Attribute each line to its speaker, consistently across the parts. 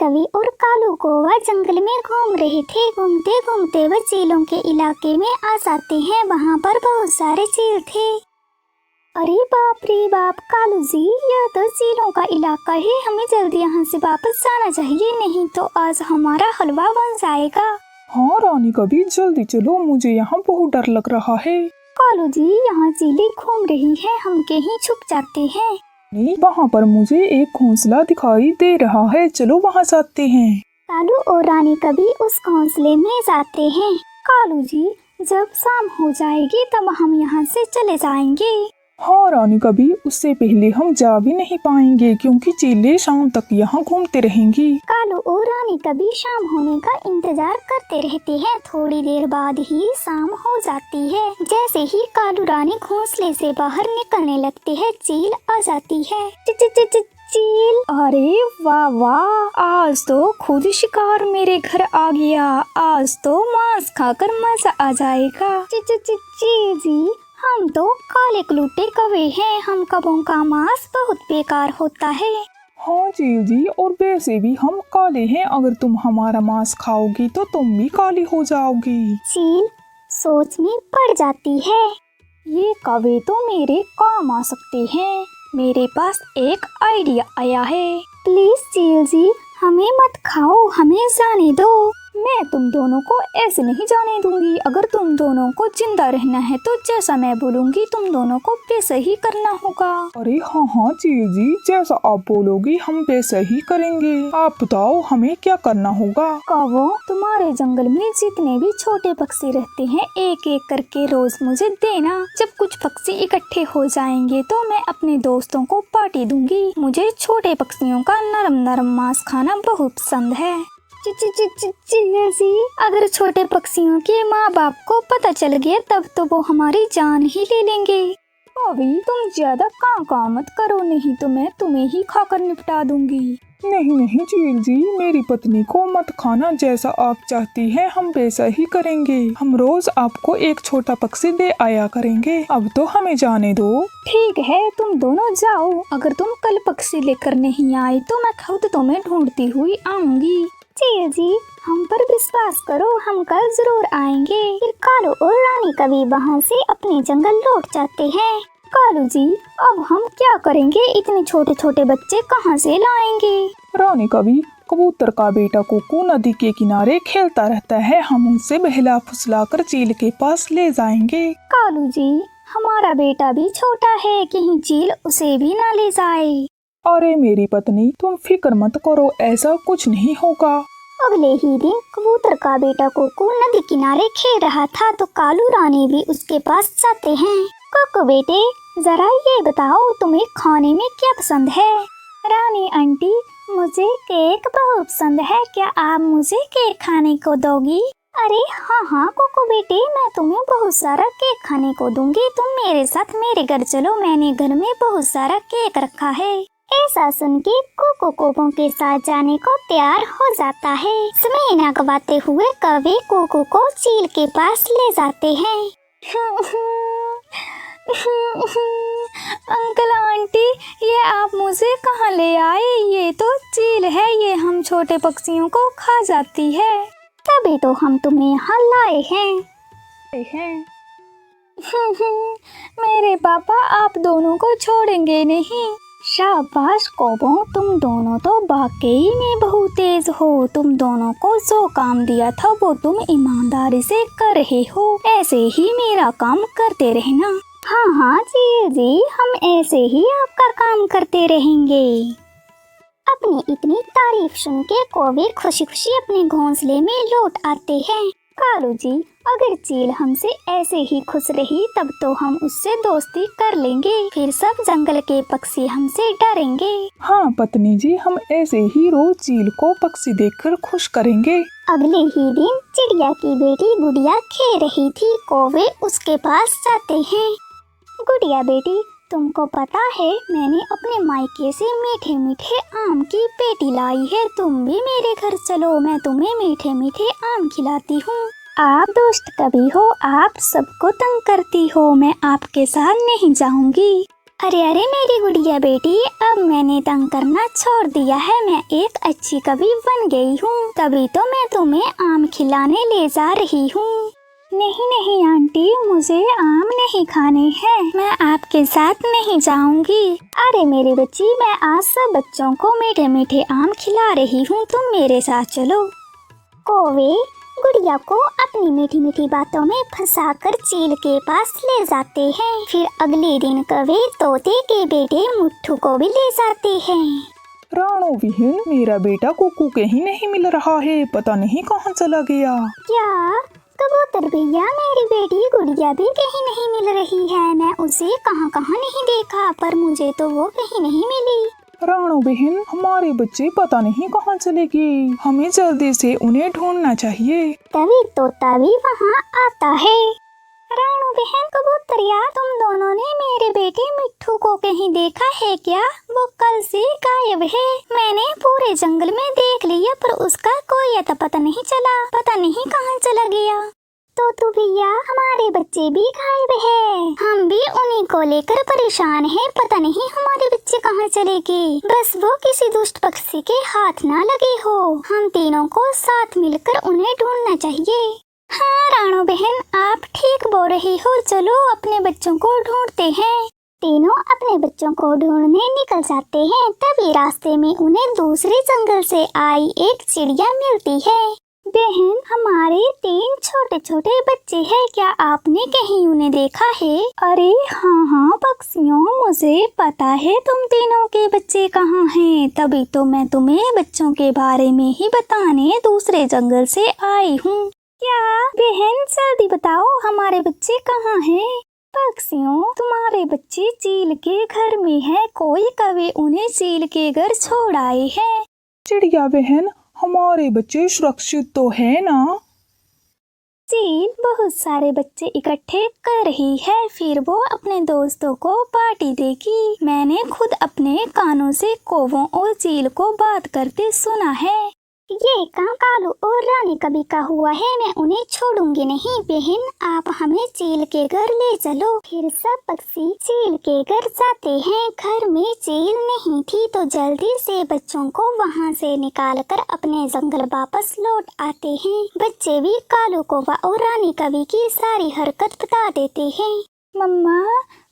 Speaker 1: कवि और कालू कौवा जंगल में घूम रहे थे। घूमते घूमते वह चीलों के इलाके में आ जाते हैं। वहाँ पर बहुत सारे चील थे। अरे बाप रे बाप, कालू जी यह तो चीलों का इलाका है, हमें जल्दी यहाँ से वापस जाना चाहिए, नहीं तो आज हमारा हलवा बन जाएगा।
Speaker 2: हाँ रानी कवि जल्दी चलो, मुझे यहाँ बहुत डर लग रहा है।
Speaker 1: कालू जी यहाँ चीलें घूम रही हैं, हम कहीं छुप जाते हैं।
Speaker 2: नहीं, वहाँ पर मुझे एक घोंसला दिखाई दे रहा है, चलो वहाँ जाते हैं।
Speaker 1: कालू और रानी कवि उस घोंसले में जाते हैं। कालू जी जब शाम हो जाएगी तब हम यहाँ से चले जाएंगे।
Speaker 2: हाँ रानी कवि, उससे पहले हम जा भी नहीं पाएंगे क्योंकि चीलें शाम तक यहाँ घूमते रहेंगी।
Speaker 1: कालू और रानी कवि शाम होने का इंतजार करते रहते हैं। थोड़ी देर बाद ही शाम हो जाती है। जैसे ही कालू रानी घोंसले से बाहर निकलने लगते हैं, चील आ जाती है। चील,
Speaker 2: अरे वाह वाह, आज तो खुद शिकार मेरे घर आ गया। आज तो मांस खाकर मजा आ जाएगा।
Speaker 1: चील जी, हम तो काले कलूटे कौवे हैं, हम कौवों का मांस बहुत बेकार होता है।
Speaker 2: हाँ चील जी, और वैसे भी हम काले हैं, अगर तुम हमारा मांस खाओगी तो तुम भी काली हो जाओगी।
Speaker 1: चील सोच में पड़ जाती है।
Speaker 2: ये कौवे तो मेरे काम आ सकते हैं। मेरे पास एक आइडिया आया है।
Speaker 1: प्लीज चील जी, हमें मत खाओ, हमें जाने दो।
Speaker 2: मैं तुम दोनों को ऐसे नहीं जाने दूंगी। अगर तुम दोनों को जिंदा रहना है तो जैसा मैं बोलूंगी तुम दोनों को वैसा ही करना होगा। अरे हाँ हाँ चील जी, जैसा आप बोलोगी हम वैसा ही करेंगे। आप बताओ हमें क्या करना होगा।
Speaker 1: कौवों, तुम्हारे जंगल में जितने भी छोटे पक्षी रहते हैं, एक एक करके रोज मुझे देना। जब कुछ पक्षी इकट्ठे हो जाएंगे तो मैं अपने दोस्तों को पार्टी दूंगी। मुझे छोटे पक्षियों का नरम नरम मांस खाना बहुत पसंद है। जी, अगर छोटे पक्षियों के माँ बाप को पता चल गया तब तो वो हमारी जान ही ले लेंगे।
Speaker 2: अभी तुम ज्यादा काम मत करो, नहीं तो मैं तुम्हें ही खाकर निपटा दूंगी। नहीं नहीं चील जी, मेरी पत्नी को मत खाना। जैसा आप चाहती हैं हम वैसा ही करेंगे। हम रोज आपको एक छोटा पक्षी दे आया करेंगे। अब तो हमें जाने दो।
Speaker 1: ठीक है, तुम दोनों जाओ। अगर तुम कल पक्षी लेकर नहीं आए तो मैं खुद तुम्हें ढूंढती हुई आऊंगी। चील जी, हम पर विश्वास करो, हम कल जरूर आएंगे। फिर कालू और रानी कवि वहाँ से अपने जंगल लौट जाते हैं। कालू जी, अब हम क्या करेंगे? इतने छोटे छोटे बच्चे कहाँ से लाएंगे?
Speaker 2: रानी कवि, कबूतर का बेटा कुकू नदी के किनारे खेलता रहता है, हम उनसे बहला फुसला कर चील के पास ले जाएंगे।
Speaker 1: कालू जी, हमारा बेटा भी छोटा है, कहीं चील उसे भी ना ले जाए।
Speaker 2: अरे मेरी पत्नी, तुम फिक्र मत करो, ऐसा कुछ नहीं होगा।
Speaker 1: अगले ही दिन कबूतर का बेटा कुकू नदी किनारे खेल रहा था तो कालू रानी भी उसके पास जाते हैं। कुकू बेटे, जरा ये बताओ तुम्हें खाने में क्या पसंद है? रानी आंटी, मुझे केक बहुत पसंद है, क्या आप मुझे केक खाने को दोगी? अरे हाँ हाँ कुकू बेटे, मैं तुम्हें बहुत सारा केक खाने को दूंगी। तुम मेरे साथ मेरे घर चलो, मैंने घर में बहुत सारा केक रखा है। ऐसा सुन के कुकू कौवों के साथ जाने को तैयार हो जाता है। समय न गवाते हुए कौवे कुकू को चील के पास ले जाते हैं।
Speaker 3: अंकल आंटी, ये आप मुझे कहाँ ले आए? ये तो चील है, ये हम छोटे पक्षियों को खा जाती है।
Speaker 1: तभी तो हम तुम्हें यहाँ लाए हैं।
Speaker 3: मेरे पापा आप दोनों को छोड़ेंगे नहीं।
Speaker 1: शाबाश कौवों, तुम दोनों तो वाकई में बहुत तेज हो। तुम दोनों को जो काम दिया था वो तुम ईमानदारी से कर रहे हो। ऐसे ही मेरा काम करते रहना। हाँ हाँ जी, हम ऐसे ही आपका काम करते रहेंगे। अपनी इतनी तारीफ सुन के कौवे खुशी खुशी अपने घोंसले में लौट आते हैं। कालू जी, अगर चील हमसे ऐसे ही खुश रही तब तो हम उससे दोस्ती कर लेंगे, फिर सब जंगल के पक्षी हमसे डरेंगे।
Speaker 2: हाँ पत्नी जी, हम ऐसे ही रोज चील को पक्षी देखकर खुश करेंगे।
Speaker 1: अगले ही दिन चिड़िया की बेटी गुड़िया खेल रही थी। कौवे उसके पास जाते हैं। गुड़िया बेटी, तुमको पता है मैंने अपने मायके से मीठे मीठे आम की पेटी लाई है, तुम भी मेरे घर चलो, मैं तुम्हें मीठे मीठे आम खिलाती हूँ। आप दोस्त कभी हो, आप सबको तंग करती हो, मैं आपके साथ नहीं जाऊंगी। अरे अरे मेरी गुड़िया बेटी, अब मैंने तंग करना छोड़ दिया है। मैं एक अच्छी कवि बन गई हूँ, तभी तो मैं तुम्हें आम खिलाने ले जा रही हूँ।
Speaker 3: नहीं नहीं आंटी, मुझे आम नहीं खाने हैं, मैं आपके साथ नहीं जाऊंगी।
Speaker 1: अरे मेरी बच्ची, मैं आज सब बच्चों को मीठे मीठे आम खिला रही हूँ, तुम मेरे साथ चलो। कौवे गुड़िया को अपनी मीठी मीठी बातों में फंसाकर चील के पास ले जाते हैं। फिर अगले दिन कौवे तोते के बेटे मुट्ठू को भी ले जाते हैं।
Speaker 2: राणो बहन, मेरा बेटा कुकू कहीं नहीं मिल रहा है, पता नहीं कहाँ चला गया।
Speaker 1: क्या कबूतर भैया, मेरी बेटी गुड़िया भी कहीं नहीं मिल रही है। मैं उसे कहाँ कहाँ नहीं देखा, पर मुझे तो वो कहीं नहीं मिली।
Speaker 2: राणो बहन, हमारे बच्चे पता नहीं कहाँ चले गए, हमें जल्दी से उन्हें ढूंढना चाहिए।
Speaker 1: तभी तोता भी वहाँ आता है। राणो बहन, कबूतरिया, तुम दोनों ने मेरे बेटे मिट्ठू को कहीं देखा है क्या? वो कल से गायब है। मैंने पूरे जंगल में देख लिया, पर उसका कोई अता पता नहीं चला। पता नहीं कहाँ चला गया। तो भैया, हमारे बच्चे भी गायब है। हम भी उन्हीं को लेकर परेशान हैं। पता नहीं हमारे बच्चे कहाँ चले गए। बस वो किसी दुष्ट पक्षी के हाथ ना लगे हो। हम तीनों को साथ मिलकर उन्हें ढूंढना चाहिए। हाँ राणो बहन, आप ठीक बोल रही हो। चलो अपने बच्चों को ढूंढते हैं। तीनों अपने बच्चों को ढूंढने निकल जाते हैं। तभी रास्ते में उन्हें दूसरे जंगल से आई एक चिड़िया मिलती है। बहन, हमारे 3 छोटे छोटे बच्चे हैं, क्या आपने कहीं उन्हें देखा है?
Speaker 3: अरे हाँ हाँ पक्षियों, मुझे पता है तुम तीनों के बच्चे कहाँ हैं। तभी तो मैं तुम्हें बच्चों के बारे में ही बताने दूसरे जंगल से आई हूँ। क्या बहन, जल्दी बताओ हमारे बच्चे कहाँ हैं? पक्षियों, तुम्हारे बच्चे चील के घर में है। कोई कवि उन्हें चील के घर छोड़ आए हैं।
Speaker 2: चिड़िया बहन, हमारे बच्चे सुरक्षित तो है ना?
Speaker 3: चील बहुत सारे बच्चे इकट्ठे कर रही है, फिर वो अपने दोस्तों को पार्टी देगी। मैंने खुद अपने कानों से कौवों और चील को बात करते सुना है।
Speaker 1: ये काम कालू और रानी कवि का हुआ है। मैं उन्हें छोड़ूंगी नहीं। बहन, आप हमें चील के घर ले चलो। फिर सब पक्षी चील के घर जाते हैं। घर में चील नहीं थी, तो जल्दी से बच्चों को वहाँ से निकालकर अपने जंगल वापस लौट आते हैं। बच्चे भी कालू कौवा और रानी कवि की सारी हरकत बता देते हैं।
Speaker 3: मम्मा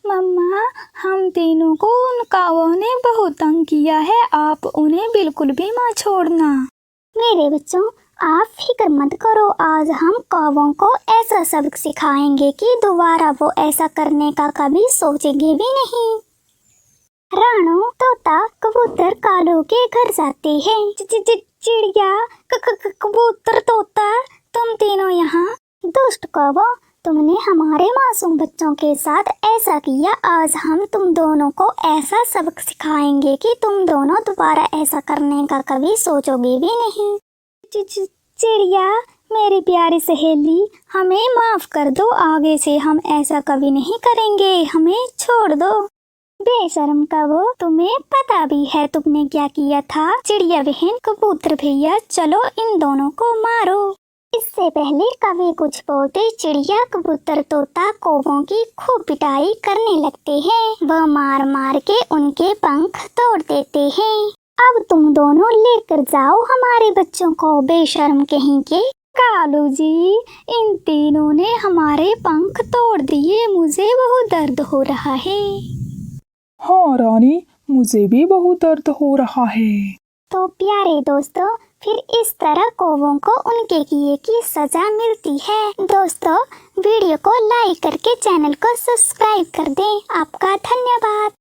Speaker 3: मम्मा, हम तीनों को उन कौवों ने बहुत तंग किया है। आप उन्हें बिल्कुल भी मत छोड़ना।
Speaker 1: मेरे बच्चों, आप फिक्र मत करो। आज हम कौवों को ऐसा सबक सिखाएंगे कि दोबारा वो ऐसा करने का कभी सोचेंगे भी नहीं। राणो, तोता, कबूतर कालू के घर जाते हैं। चिड़िया, कबूतर, तोता, तुम तीनों यहाँ। दुष्ट कौवों, तुमने हमारे मासूम बच्चों के साथ ऐसा किया। आज हम तुम दोनों को ऐसा सबक सिखाएंगे कि तुम दोनों दोबारा ऐसा करने का कभी सोचोगे भी नहीं। चिड़िया, मेरी प्यारी सहेली, हमें माफ कर दो। आगे से हम ऐसा कभी नहीं करेंगे। हमें छोड़ दो। बेशर्म कौवो, तुम्हें पता भी है तुमने क्या किया था। चिड़िया बहन, कबूतर भैया, चलो इन दोनों को मारो। इससे पहले कवि कुछ बोलते, चिड़िया, कबूतर, तोता कौवों की खूब पिटाई करने लगते हैं। वह मार मार के उनके पंख तोड़ देते हैं। अब तुम दोनों लेकर जाओ हमारे बच्चों को, बेशर्म कहीं के।
Speaker 3: कालू जी, इन तीनों ने हमारे पंख तोड़ दिए। मुझे बहुत दर्द हो रहा है।
Speaker 2: हाँ रानी, मुझे भी बहुत दर्द हो रहा है।
Speaker 1: तो प्यारे दोस्तों, फिर इस तरह कौवों को उनके किए की सजा मिलती है। दोस्तों, वीडियो को लाइक करके चैनल को सब्सक्राइब कर दें। आपका धन्यवाद।